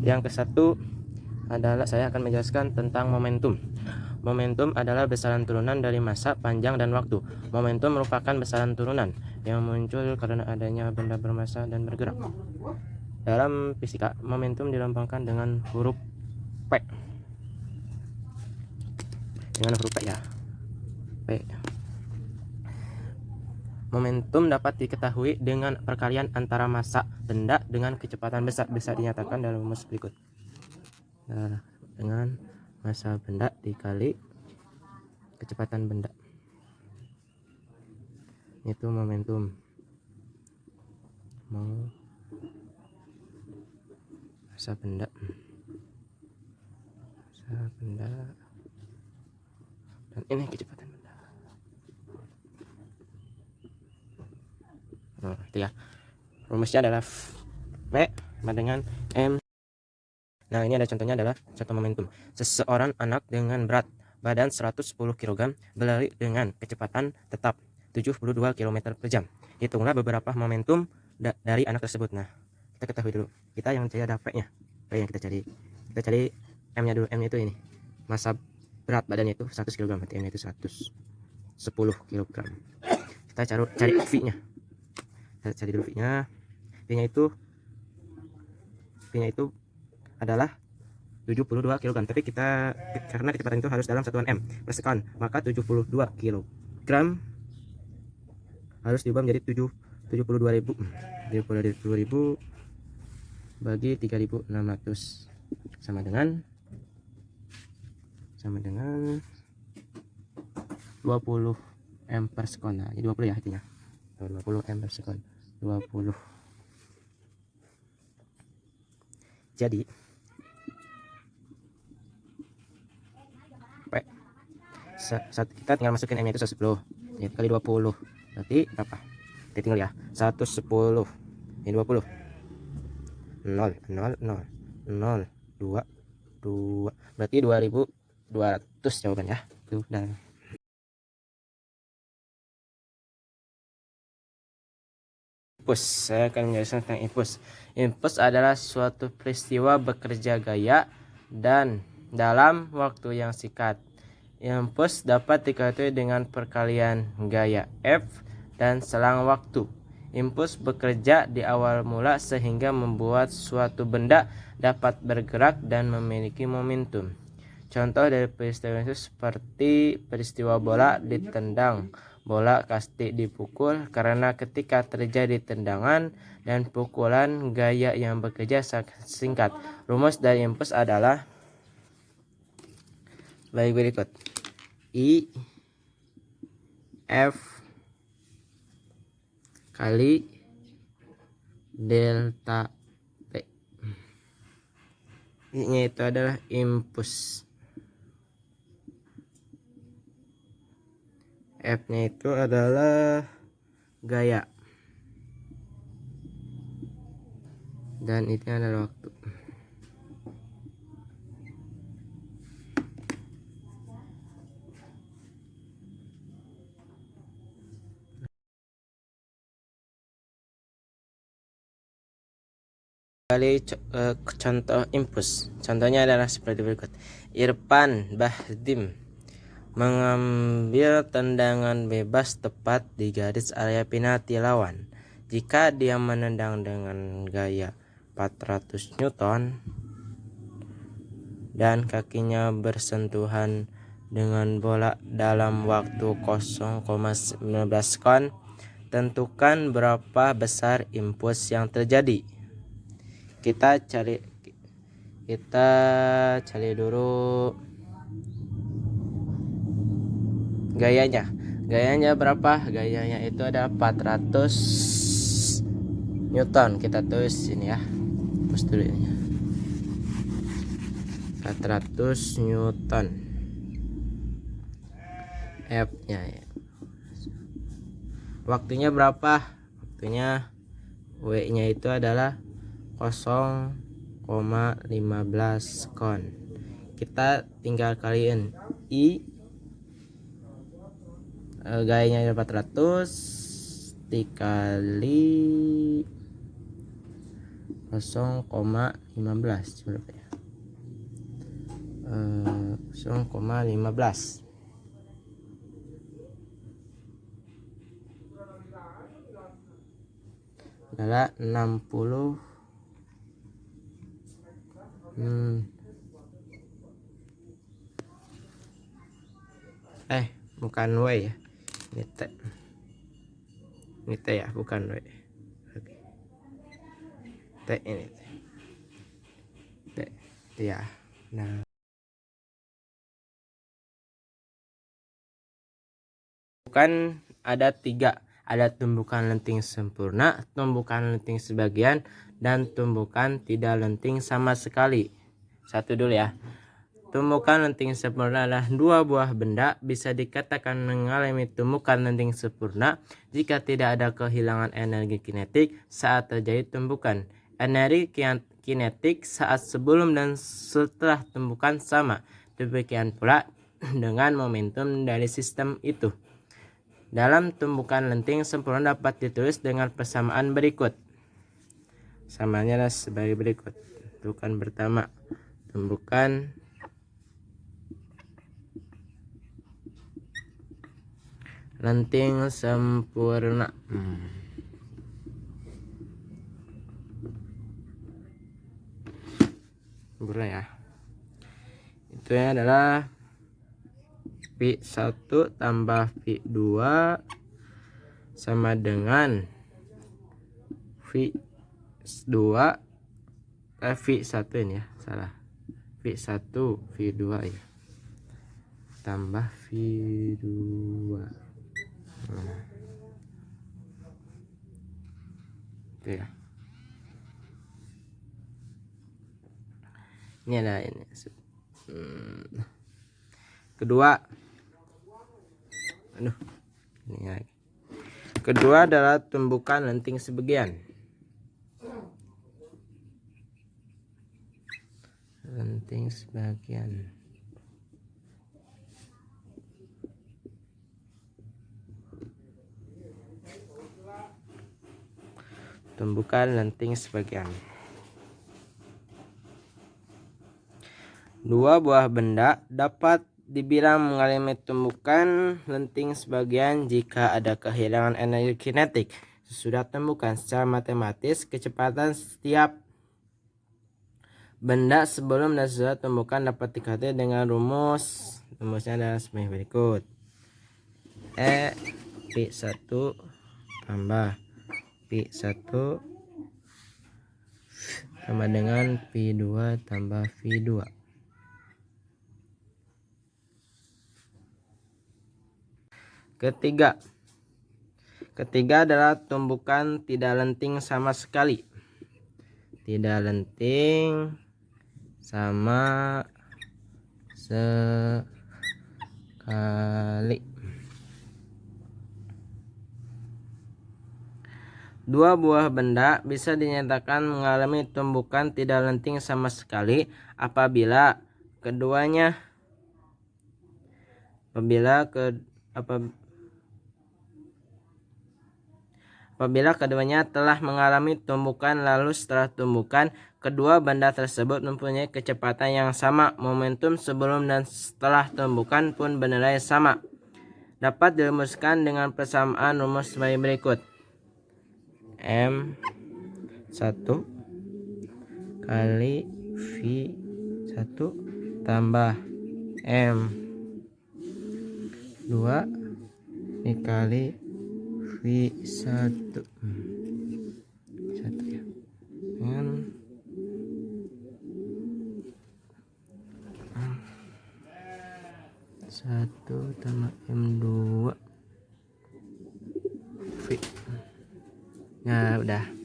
Yang ke satu adalah saya akan menjelaskan tentang momentum. Momentum adalah besaran turunan dari massa, panjang, dan waktu. Momentum merupakan besaran turunan yang muncul karena adanya benda bermassa dan bergerak. Dalam fisika, momentum dilambangkan dengan huruf P. Dengan huruf P ya. P. Momentum dapat diketahui dengan perkalian antara massa benda dengan kecepatan besar. Bisa dinyatakan dalam rumus berikut. Nah, dengan massa benda dikali kecepatan benda, itu momentum. Massa benda dan ini kecepatan benda. Nah, itu ya. Rumusnya adalah V sama dengan M. Nah, ini ada contohnya adalah contoh momentum. Seseorang anak dengan berat badan 110 kg berlari dengan kecepatan tetap 72 km per jam. Hitunglah beberapa momentum dari anak tersebut. Nah, kita ketahui dulu. Kita yang cari ada V-nya. V yang kita cari. Kita cari M-nya dulu. M-nya itu ini. Massa berat badannya itu 100 kg, berarti M-nya itu 110 kg. Kita cari V-nya. Kita cari dulu V-nya. V-nya itu adalah 72 kg. Tapi kita karena kecepatan itu harus dalam satuan M per sekon, maka 72 kg harus diubah menjadi 72.000. 72.000 bagi 3.600 sama dengan 20 M per sekon. Nah, jadi 20 ya artinya. 20 M per sekon. 20. Jadi kita tinggal masukin M nya itu 110 ya, kali 20 berarti berapa? Kita tinggal ya 110 ini 20 0 0 0 0 2 2 berarti 2200 jawaban ya. Itu dan impuls, saya akan menjelaskan tentang impuls. Impuls adalah suatu peristiwa bekerja gaya dan dalam waktu yang singkat. Impuls dapat diketahui dengan perkalian gaya F dan selang waktu. Impuls bekerja di awal mula sehingga membuat suatu benda dapat bergerak dan memiliki momentum. Contoh dari peristiwa itu seperti peristiwa bola ditendang, bola kasti dipukul, karena ketika terjadi tendangan dan pukulan gaya yang bekerja sangat singkat. Rumus dari impuls adalah baik berikut. I F kali delta P. I-nya itu adalah impuls. F-nya itu adalah gaya. Dan itu adalah waktu. Contoh impuls. Contohnya adalah seperti berikut. Irfan Bahdim mengambil tendangan bebas tepat di garis area penalti lawan. Jika dia menendang dengan gaya 400 Newton dan kakinya bersentuhan dengan bola dalam waktu 0,19 sekon, tentukan berapa besar impuls yang terjadi. Kita cari dulu gayanya berapa. Gayanya itu ada 400 Newton. Kita tulis sini ya, terus dulu ini 400 Newton. F nya ya. Waktunya berapa? Waktunya W nya itu adalah 0,15 sekon. Kita tinggal kaliin I gayanya 400 dikali 0,15 berapa ya? 0,15 adalah 60 bukan W ya, ini T ya, bukan W. Oke. T ini T ya. Nah, bukan ada 3, ada tumbukan lenting sempurna, tumbukan lenting sebagian, dan tumbukan tidak lenting sama sekali. Satu dulu ya. Tumbukan lenting sempurna adalah 2 buah benda bisa dikatakan mengalami tumbukan lenting sempurna jika tidak ada kehilangan energi kinetik saat terjadi tumbukan. Energi kinetik saat sebelum dan setelah tumbukan sama. Demikian pula dengan momentum dari sistem itu. Dalam tumbukan lenting sempurna dapat ditulis dengan persamaan berikut. Samanya adalah sebagai berikut. Tumbukan pertama, tumbukan lenting sempurna. Sempurna ya. Itu adalah V1 tambah V2 sama dengan V2 V1 ini ya, salah. V1 V2 ya. Tambah V2. Itu ya. Ini ada ini. Kedua. Ini lagi. Kedua adalah tumbukan lenting sebagian. Lenting sebagian. Tumbukan lenting sebagian. 2 buah benda dapat dibilang mengalami tumbukan lenting sebagian jika ada kehilangan energi kinetik. Sesudah tumbukan secara matematis, kecepatan setiap benda sebelum dan sesudah tumbukan dapat dikatakan dengan rumus. Rumusnya adalah sebagai berikut. P1 tambah P1 sama dengan P2 tambah V2. Ketiga adalah tumbukan tidak lenting sama sekali. Tidak lenting sama sekali. 2 buah benda bisa dinyatakan mengalami tumbukan tidak lenting sama sekali apabila keduanya telah mengalami tumbukan, lalu setelah tumbukan kedua benda tersebut mempunyai kecepatan yang sama. Momentum sebelum dan setelah tumbukan pun bernilai sama. Dapat dirumuskan dengan persamaan rumus sebagai berikut. M1 kali V1 tambah M2 dikali V1 satu ya, dengan 1 tambah M2 V. Nah, udah.